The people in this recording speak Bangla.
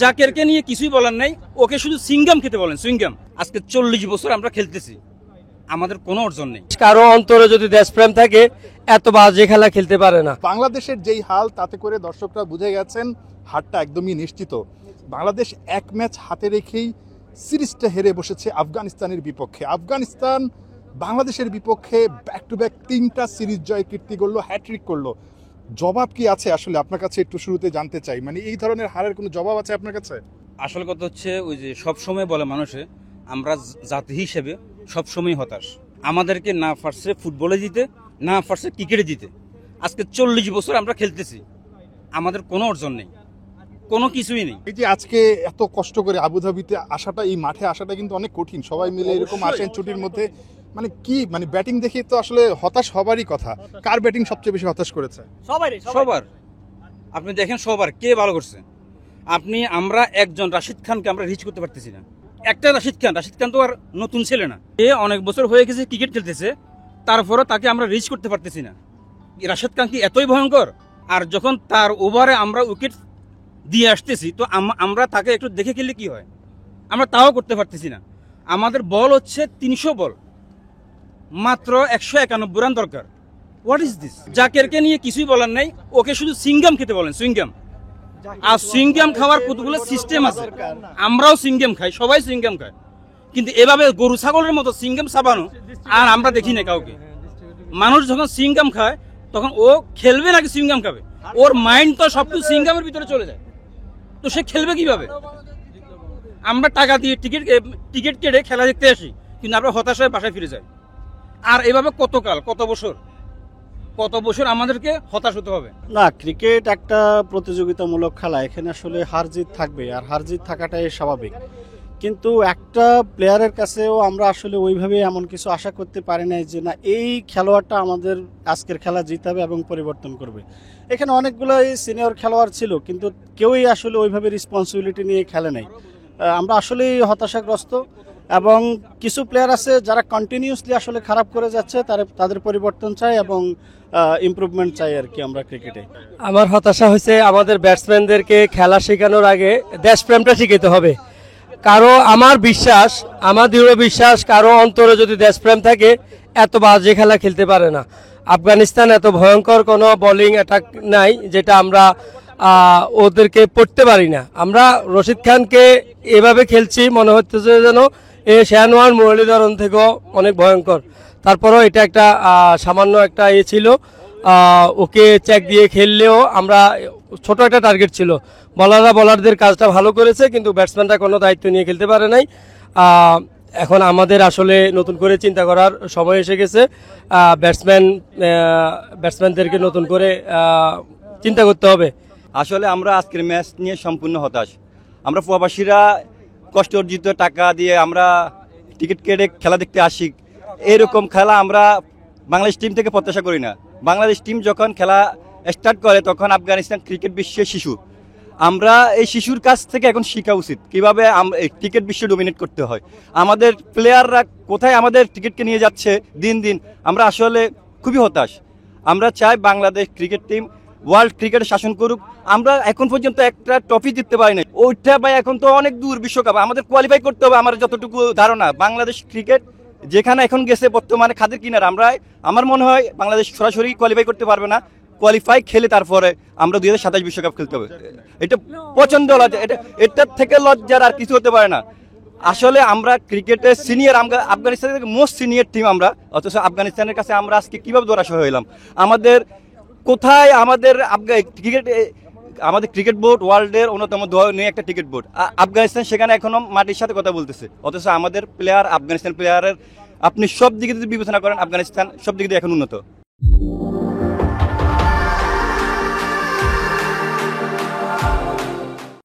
জাকেরকে নিয়ে কিছুই বলার নাই, ওকে শুধু সুইংগাম খেতে বলেন, সুইংগাম। আজকে 40 বছর আমরা খেলতেছি, আমাদের কোনো অর্জন নেই। কারো অন্তরে যদি দেশপ্রেম থাকে এত বাজে খেলা খেলতে পারে না। বাংলাদেশের যেই হাল, তাতে করে দর্শকরা বুঝে গেছেন হারটা একদমই নিশ্চিত। বাংলাদেশ এক ম্যাচ হাতে রেখেই সিরিজটা হেরে বসেছে আফগানিস্তানের বিপক্ষে। আফগানিস্তান বাংলাদেশের বিপক্ষে ব্যাক টু ব্যাক 3টা সিরিজ জয় কীর্তি করলো, হ্যাট্রিক করলো। জবাব কি আছে আসলে আপনার কাছে, একটু শুরুতে জানতে চাই। মানে এই ধরনের হারের কোনো জবাব আছে আপনার কাছে? আসল কথা হচ্ছে ওই যে সবসময় বলে মানুষে, আমরা জাতি হিসেবে সবসময় হতাশ। আমাদেরকে না পারছে ফুটবলে জিতে, না পারছে ক্রিকেটে জিতে। আজকে 40 বছর আমরা খেলতেছি, আমাদের কোনো অর্জন নেই, কোনো কিছুই নেই। এই যে আজকে এত কষ্ট করে আবুধাবিতে আসাটা, এই মাঠে আসাটা কিন্তু অনেক কঠিন। সবাই মিলে এরকম আসেন ছুটির মধ্যে, মানে কি, মানে ব্যাটিং দেখে তো আসলে হতাশ হবারই কথা। কার ব্যাটিং সবচেয়ে বেশি হতাশ করেছে? সবার। আপনি দেখেন সবার কে ভালো করছে। আমরা একজন রাশিদ খানকে আমরা রিচ করতে পারতেছি না। একটা রাশিদ খান তো আর নতুন ছেলে না, এ অনেক বছর হয়ে গেছে ক্রিকেট খেলতেছে, তারপরে তাকে আমরা রিচ করতে পারতেছি না। রাশিদ খান কি এতই ভয়ঙ্কর? আর যখন তার ওভারে আমরা উইকেট দিয়ে আসতেছি, তো আমরা তাকে একটু দেখে খেললে কি হয়, আমরা তাও করতে পারতেছি না। আমাদের বল হচ্ছে 300 বল, মাত্র 191 রান দরকার। What is this? জাকেরকে নিয়ে কিছুই বলার নাই, ওকে শুধু সুইংগাম খেতে বলেন, সুইংগাম। আর সুইংগাম খাওয়ার কতগুলো সিস্টেম আছে, আমরাও সুইংগাম খাই, সবাই সুইংগাম খায়, কিন্তু এভাবে গরু ছাগলের মতো সুইংগাম চাবানো আর আমরা দেখি না কাউকে। মানুষ যখন সুইংগাম খায় তখন ও খেলবে নাকি সুইংগাম খাবে? ওর মাইন্ড তো সবকিছু সুইংগামের ভিতরে চলে যায়, তো সে খেলবে কিভাবে? আমরা টাকা দিয়ে টিকিট কেটে খেলা দেখতে আসি, কিন্তু আমরা হতাশ হয়ে বাসায় ফিরে যাই। আর এভাবে কত বছর আমাদেরকে হতাশ হতে হবে? না, ক্রিকেট একটা প্রতিযোগিতামূলক খেলা, এখানে আসলে হার জিত থাকবে, আর হার জিত থাকাটাই স্বাভাবিক। কিন্তু একটা প্লেয়ারের কাছেও আমরা আসলে ওইভাবে এমন কিছু আশা করতে পারি নাই যে না, এই খেলোয়াড়টা আমাদের আজকের খেলা জিতাবে এবং পরিবর্তন করবে। এখানে অনেকগুলোই সিনিয়র খেলোয়াড় ছিল, কিন্তু কেউই আসলে ওইভাবে রেসপন্সিবিলিটি নিয়ে খেলে নাই। আমরা আসলেই হতাশাগ্রস্ত, এবং কিছু প্লেয়ার আছে যারা কন্টিনিউসলি আসলে খারাপ করে যাচ্ছে, তাদের পরিবর্তন চাই এবং ইমপ্রুভমেন্ট চাই আর কি আমরা ক্রিকেটে। আমার হতাশা হয়েছে আমাদের ব্যাটসম্যানদেরকে খেলা শেখানোর আগে দেশপ্রেমটা শিখাতে হবে। আমার দৃঢ় বিশ্বাস, কারো অন্তরে যদি দেশপ্রেম থাকে এত বাজে খেলা খেলতে পারে না। আফগানিস্তান এত ভয়ঙ্কর কোনো বোলিং অ্যাটাক নাই যেটা আমরা ওদেরকে পড়তে পারি না। আমরা রশিদ খানকে এভাবে খেলছি মনে হচ্ছে যেন শাহনওয়াজ মুরলীধরন থেকেও অনেক ভয়ঙ্কর। তারপরেও এটা একটা সামান্য একটা ছিল, ওকে চেক দিয়ে খেললেও আমরা ছোট একটা টার্গেট ছিল। বলারদের কাজটা ভালো করেছে, কিন্তু ব্যাটসম্যানরা কোনো দায়িত্ব নিয়ে খেলতে পারে নাই। এখন আমাদের আসলে নতুন করে চিন্তা করার সময় এসে গেছে। ব্যাটসম্যানদেরকে নতুন করে চিন্তা করতে হবে। আসলে আমরা আজকের ম্যাচ নিয়ে সম্পূর্ণ হতাশ। আমরা প্রবাসীরা কষ্ট অর্জিত টাকা দিয়ে আমরা টিকিট কেটে খেলা দেখতে আসি, এরকম খেলা আমরা বাংলাদেশ টিম থেকে প্রত্যাশা করি না। বাংলাদেশ টিম যখন খেলা স্টার্ট করে তখন আফগানিস্তান ক্রিকেট বিশ্বের শিশু। আমরা এই শিশুর কাছ থেকে এখন শেখা উচিত কীভাবে ক্রিকেট বিশ্ব ডোমিনেট করতে হয়। আমাদের প্লেয়াররা কোথায় আমাদের ক্রিকেটকে নিয়ে যাচ্ছে দিন দিন, আমরা আসলে খুবই হতাশ। আমরা চাই বাংলাদেশ ক্রিকেট টিম ওয়ার্ল্ড ক্রিকেটে শাসন করুক। আমরা এখন পর্যন্ত একটা ট্রফি জিততে পারি না, ওইটা ভাই এখন তো অনেক দূর বিশ্বকাপ, আমাদের কোয়ালিফাই করতে হবে। আমার যতটুকু ধারণা, বাংলাদেশ ক্রিকেট যেখানে এখন গেছে বর্তমানে খাদের কিনার, আমার মনে হয় বাংলাদেশ সরাসরি কোয়ালিফাই করতে পারবে না। কোয়ালিফাই খেলে তারপরে আমরা 2027 বিশ্বকাপ খেলতে হবে। এটা প্রচন্ড লজ্জা, এটার থেকে লজ্জার আর কিছু হতে পারে না। আসলে আমরা ক্রিকেটের সিনিয়র, আফগানিস্তানের থেকে মোস্ট সিনিয়র টিম আমরা, অথচ আফগানিস্তানের কাছে আমরা আজকে কিভাবে ধরাশয় হইলাম? কোথায় আমাদের ক্রিকেট বোর্ড ওয়ার্ল্ডের অন্যতম ধরনের একটা ক্রিকেট বোর্ড, আফগানিস্তান সেখানে এখনো মাটির সাথে কথা বলতেছে, অথচ আমাদের প্লেয়ার, আফগানিস্তান প্লেয়ারের আপনি সব দিকে যদি বিবেচনা করেন আফগানিস্তান সব দিকে এখন উন্নত।